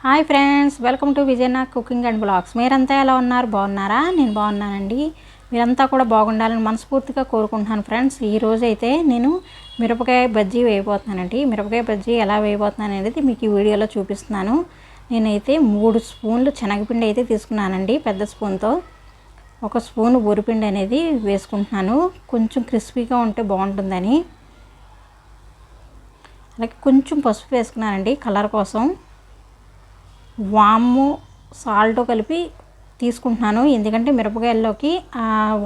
Hi friends, welcome to Vijayana cooking and blogs. మీరంతా ఎలా ఉన్నారు? బాగున్నారా? నేను బాగున్నానండి. మీరంతా కూడా బాగుండాలని మనస్ఫూర్తిగా కోరుకుంటున్నాను ఫ్రెండ్స్. ఈరోజు అయితే నేను మిరపకాయ బజ్జీ వేయబోతున్నానండి. మిరపకాయ బజ్జీ ఎలా వేయబోతున్నాను అనేది మీకు ఈ వీడియోలో చూపిస్తున్నాను. నేనైతే 3 స్పూన్లు శనగపిండి అయితే తీసుకున్నానండి. పెద్ద స్పూన్తో 1 స్పూన్ వరిపిండి అనేది వేసుకుంటున్నాను. కొంచెం క్రిస్పీగా ఉంటే బాగుంటుందని. అలాగే కొంచెం పసుపు వేసుకున్నానండి కలర్ కోసం. వాము సాల్ట్ కలిపి తీసుకుంటున్నాను, ఎందుకంటే మిరపకాయల్లోకి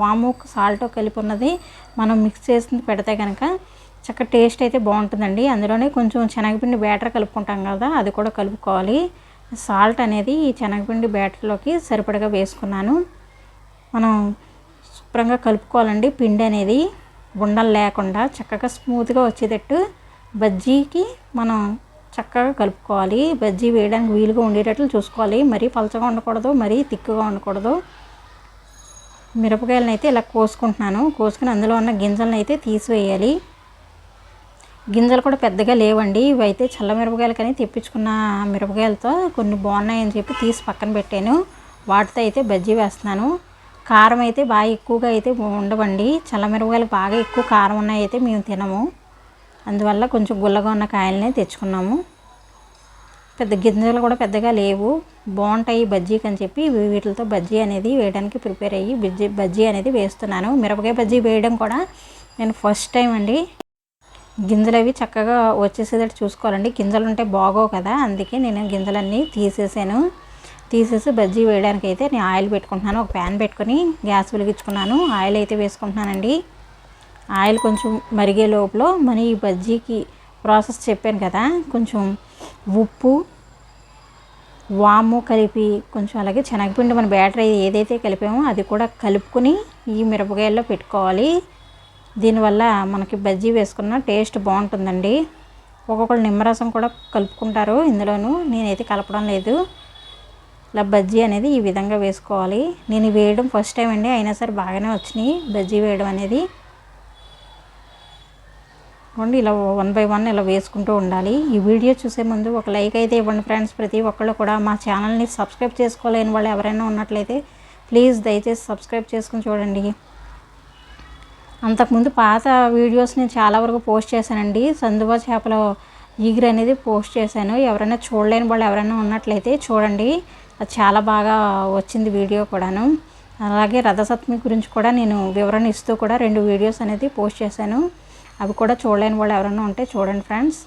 వాము సాల్ట్ కలిపి ఉన్నది మనం మిక్స్ చేసి పెడితే కనుక చక్కగా టేస్ట్ అయితే బాగుంటుందండి. అందులోనే కొంచెం శనగపిండి బ్యాటర్ కలుపుకుంటాం కదా, అది కూడా కలుపుకోవాలి. సాల్ట్ అనేది ఈ శనగపిండి బ్యాటర్లోకి సరిపడగా వేసుకున్నాను. మనం శుభ్రంగా కలుపుకోవాలండి. పిండి అనేది ఉండలు లేకుండా చక్కగా స్మూత్గా వచ్చేటట్టు బజ్జీకి మనం చక్కగా కలుపుకోవాలి. బజ్జీ వేయడానికి వీలుగా ఉండేటట్లు చూసుకోవాలి. మరీ పలచగా ఉండకూడదు, మరీ తిక్కుగా ఉండకూడదు. మిరపకాయలను అయితే ఇలా కోసుకుంటున్నాను. కోసుకుని అందులో ఉన్న గింజలను అయితే తీసివేయాలి. గింజలు కూడా పెద్దగా లేవండి. ఇవైతే చల్ల మిరపకాయలు కానీ తెప్పించుకున్న మిరపకాయలతో కొన్ని బాగున్నాయని చెప్పి తీసి పక్కన పెట్టాను. వాటితో అయితే బజ్జీ వేస్తున్నాను. కారం అయితే బాగా ఎక్కువగా అయితే ఉండవండి. చల్ల మిరపకాయలు బాగా ఎక్కువ కారం ఉన్నాయి అయితే మేము తినము. అందువల్ల కొంచెం గుల్లగా ఉన్న కాయలనే తెచ్చుకున్నాము. పెద్ద గింజలు కూడా పెద్దగా లేవు, బాగుంటాయి బజ్జీకి అని చెప్పి వీటితో బజ్జీ అనేది వేయడానికి ప్రిపేర్ అయ్యి బజ్జీ అనేది వేస్తున్నాను. మిరపకాయ బజ్జీ వేయడం కూడా నేను ఫస్ట్ టైం అండి. గింజలు అవి చక్కగా వచ్చేసేటట్టు చూసుకోవాలండి. గింజలు ఉంటే బాగోవు కదా, అందుకే నేను గింజలన్నీ తీసేసి బజ్జీ వేయడానికి అయితే నేను ఆయిల్ పెట్టుకుంటున్నాను. ఒక ప్యాన్ పెట్టుకొని గ్యాస్ వెలిగించుకున్నాను. ఆయిల్ అయితే వేసుకుంటున్నానండి. ఆయిల్ కొంచెం మరిగే లోపల మన ఈ బజ్జీకి ప్రాసెస్ చెప్పాను కదా, కొంచెం ఉప్పు వాము కలిపి కొంచెం అలాగే శనగపిండి మన బ్యాటర్ ఏదైతే కలిపామో అది కూడా కలుపుకొని ఈ మిరపకాయల్లో పెట్టుకోవాలి. దీనివల్ల మనకి బజ్జీ వేసుకున్న టేస్ట్ బాగుంటుందండి. ఒక్కొక్కరు నిమ్మరసం కూడా కలుపుకుంటారు ఇందులోనూ, నేనైతే కలపడం లేదు. ఇలా బజ్జీ అనేది ఈ విధంగా వేసుకోవాలి. నేను వేయడం ఫస్ట్ టైం అండి, అయినా సరే బాగానే వచ్చినాయి బజ్జీ వేయడం అనేది. ఇలా 1 బై 1 ఇలా వేసుకుంటూ ఉండాలి. ఈ వీడియో చూసే ముందు ఒక లైక్ అయితే ఇవ్వండి ఫ్రెండ్స్. ప్రతి ఒక్కళ్ళు కూడా మా ఛానల్ని సబ్స్క్రైబ్ చేసుకోలేని వాళ్ళు ఎవరైనా ఉన్నట్లయితే ప్లీజ్ దయచేసి సబ్స్క్రైబ్ చేసుకుని చూడండి. అంతకుముందు పాత వీడియోస్ నేను చాలా వరకు పోస్ట్ చేశానండి. సందువా చేపల ఈగురు అనేది పోస్ట్ చేశాను. ఎవరైనా చూడలేని వాళ్ళు ఎవరైనా ఉన్నట్లయితే చూడండి, అది చాలా బాగా వచ్చింది వీడియో కూడాను. అలాగే రథసప్తమి గురించి కూడా నేను వివరణ ఇస్తూ కూడా 2 వీడియోస్ అనేది పోస్ట్ చేశాను. అవి కూడా చూడలేని వాళ్ళు ఎవరైనా ఉంటే చూడండి ఫ్రెండ్స్.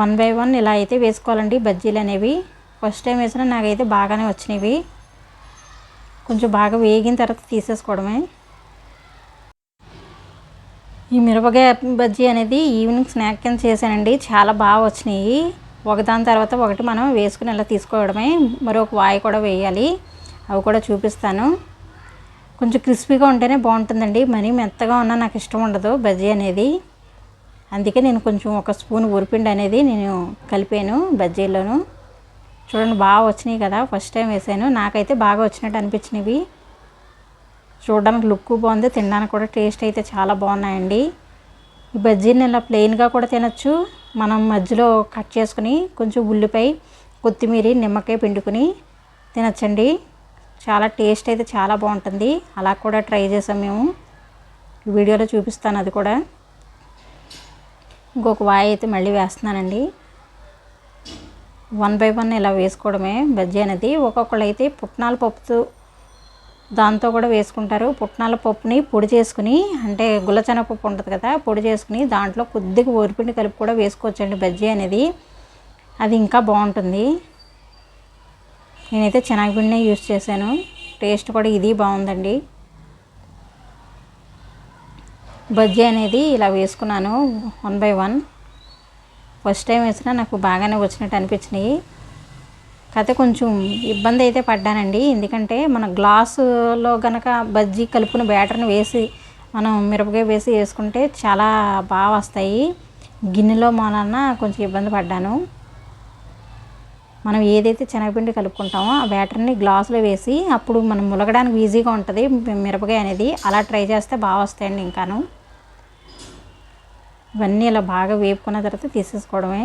1 బై 1 ఇలా అయితే వేసుకోవాలండి బజ్జీలు అనేవి. ఫస్ట్ టైం వేసినా నాకైతే బాగానే వచ్చినవి. కొంచెం బాగా వేగిన తర్వాత తీసేసుకోవడమే. ఈ మిరపకాయ బజ్జీ అనేది ఈవినింగ్ స్నాక్ కింద చేశానండి. చాలా బాగా వచ్చినాయి. ఒకదాని తర్వాత ఒకటి మనం వేసుకుని ఇలా తీసుకోవడమే. మరొక వాయి కూడా వేయాలి, అవి కూడా చూపిస్తాను. కొంచెం క్రిస్పీగా ఉంటేనే బాగుంటుందండి. మరీ మెత్తగా ఉన్నా నాకు ఇష్టం ఉండదు బజ్జీ అనేది. అందుకే నేను కొంచెం 1 స్పూన్ వరిపిండి అనేది నేను కలిపాను బజ్జీలోను. చూడండి బాగా వచ్చినాయి కదా, ఫస్ట్ టైం వేసాను. నాకైతే బాగా వచ్చినట్టు అనిపించినవి. చూడడానికి లుక్ బాగుంది, తినడానికి కూడా టేస్ట్ అయితే చాలా బాగున్నాయండి. ఈ బజ్జీని ఇలా ప్లెయిన్గా కూడా తినచ్చు. మనం మధ్యలో కట్ చేసుకుని కొంచెం ఉల్లిపాయ కొత్తిమీర నిమ్మకాయ పిండుకుని తినచ్చండి. చాలా టేస్ట్ అయితే చాలా బాగుంటుంది. అలా కూడా ట్రై చేసాం మేము. వీడియోలో చూపిస్తాను అది కూడా. ఇంకొక వాయి అయితే మళ్ళీ వేస్తున్నానండి. 1 బై 1 ఇలా వేసుకోవడమే బజ్జీ అనేది. ఒక్కొక్కళ్ళు అయితే పుట్నాల పప్పు దాంతో కూడా వేసుకుంటారు. పుట్నాల పప్పుని పొడి చేసుకుని, అంటే గుల్లశనగపప్పు ఉంటుంది కదా, పొడి చేసుకుని దాంట్లో కొద్దిగా వరిపిండి కలిపి కూడా వేసుకోవచ్చండి బజ్జీ అనేది. అది ఇంకా బాగుంటుంది. నేనైతే శనగపిండినే యూస్ చేశాను. టేస్ట్ కూడా ఇది బాగుందండి. బజ్జీ అనేది ఇలా వేసుకున్నాను 1 బై 1. ఫస్ట్ టైం వేసినా నాకు బాగానే వచ్చినట్టు అనిపించినాయి. కాకపోతే కొంచెం ఇబ్బంది అయితే పడ్డానండి, ఎందుకంటే మన గ్లాసులో కనుక బజ్జీ కలుపుకుని బ్యాటర్ని వేసి మనం మిరపకాయ వేసి వేసుకుంటే చాలా బాగా వస్తాయి. గిన్నెలో మూలన కొంచెం ఇబ్బంది పడ్డాను. మనం ఏదైతే శనగపిండి కలుపుకుంటామో ఆ బ్యాటర్ని గ్లాసులో వేసి అప్పుడు మనం ములగడానికి ఈజీగా ఉంటుంది మిరపకాయ అనేది. అలా ట్రై చేస్తే బాగా వస్తాయండి. ఇంకాను ఇవన్నీ ఇలా బాగా వేపుకున్న తర్వాత తీసేసుకోవడమే.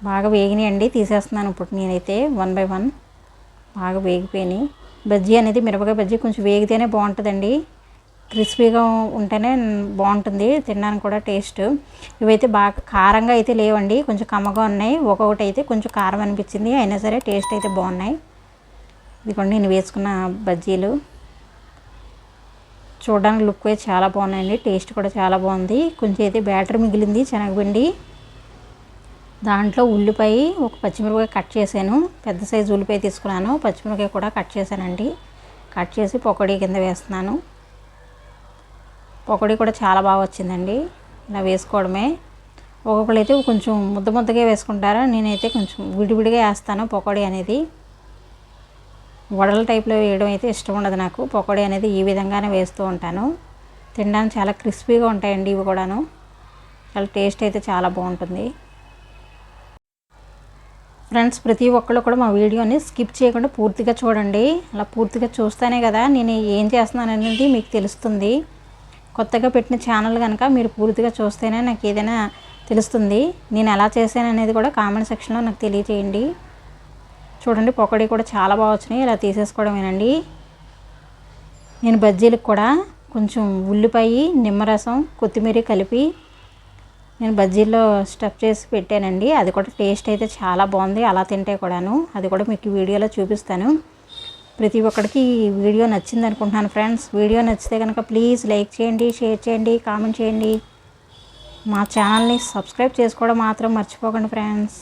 బాగా వేగినాయండి, తీసేస్తున్నాను ఇప్పుడు నేనైతే 1 బై 1. బాగా వేగిపోయినాయి. బజ్జీ అనేది మిరపకాయ బజ్జీ కొంచెం వేగితేనే బాగుంటుందండి, క్రిస్పీగా ఉంటేనే బాగుంటుంది తినడానికి కూడా టేస్ట్. ఇవైతే బాగా కారంగా అయితే లేవండి, కొంచెం కమ్మగా ఉన్నాయి. ఒక్కొక్కటి అయితే కొంచెం కారం అనిపించింది, అయినా సరే టేస్ట్ అయితే బాగున్నాయి. ఇదిగోండి నేను వేసుకున్న బజ్జీలు. చూడడానికి లుక్ అయితే చాలా బాగున్నాయండి, టేస్ట్ కూడా చాలా బాగుంది. కొంచెం అయితే బ్యాటర్ మిగిలింది శనగపిండి, దాంట్లో ఉల్లిపాయ, ఒక పచ్చిమిరపకాయ కట్ చేశాను, పెద్ద సైజు ఉల్లిపాయ తీసుకున్నాను, పచ్చిమిరపకాయ కూడా కట్ చేశానండి. కట్ చేసి పకోడీ కింద వేస్తున్నాను. పకోడీ కూడా చాలా బాగా వచ్చిందండి, ఇలా వేసుకోవడమే. ఒక్కొక్కరు అయితే కొంచెం ముద్ద ముద్దగా వేసుకుంటారు, నేనైతే కొంచెం విడివిడిగా వేస్తాను పకోడీ అనేది. వడల టైప్లో వేయడం అయితే ఇష్టం ఉండదు నాకు, పకోడీ అనేది ఈ విధంగానే వేస్తూ ఉంటాను. తినడానికి చాలా క్రిస్పీగా ఉంటాయండి ఇవి కూడాను, చాలా టేస్ట్ అయితే చాలా బాగుంటుంది. ఫ్రెండ్స్, ప్రతి ఒక్కళ్ళు కూడా మా వీడియోని స్కిప్ చేయకుండా పూర్తిగా చూడండి. అలా పూర్తిగా చూస్తేనే కదా నేను ఏం చేస్తున్నాను అనేది మీకు తెలుస్తుంది. కొత్తగా పెట్టిన ఛానల్ కనుక మీరు పూర్తిగా చూస్తేనే నాకు ఏదైనా తెలుస్తుంది. నేను ఎలా చేశాను అనేది కూడా కామెంట్ సెక్షన్లో నాకు తెలియజేయండి. చూడండి పకోడీ కూడా చాలా బాగా వచ్చినాయి, ఇలా తీసేసుకోవడమేనండి. నేను బజ్జీలకు కూడా కొంచెం ఉల్లిపాయ, నిమ్మరసం, కొత్తిమీర కలిపి నేను బజ్జీల్లో స్టఫ్ చేసి పెట్టానండి. అది కూడా టేస్ట్ అయితే చాలా బాగుంది అలా తింటే కూడాను. అది కూడా మీకు వీడియోలో చూపిస్తాను. ప్రతి ఒక్కరికి ఈ వీడియో నచ్చింది అనుకుంటున్నాను ఫ్రెండ్స్. వీడియో నచ్చితే కనుక ప్లీజ్ లైక్ చేయండి, షేర్ చేయండి, కామెంట్ చేయండి. మా ఛానల్ని సబ్స్క్రైబ్ చేసుకోవడం మాత్రం మర్చిపోకండి ఫ్రెండ్స్.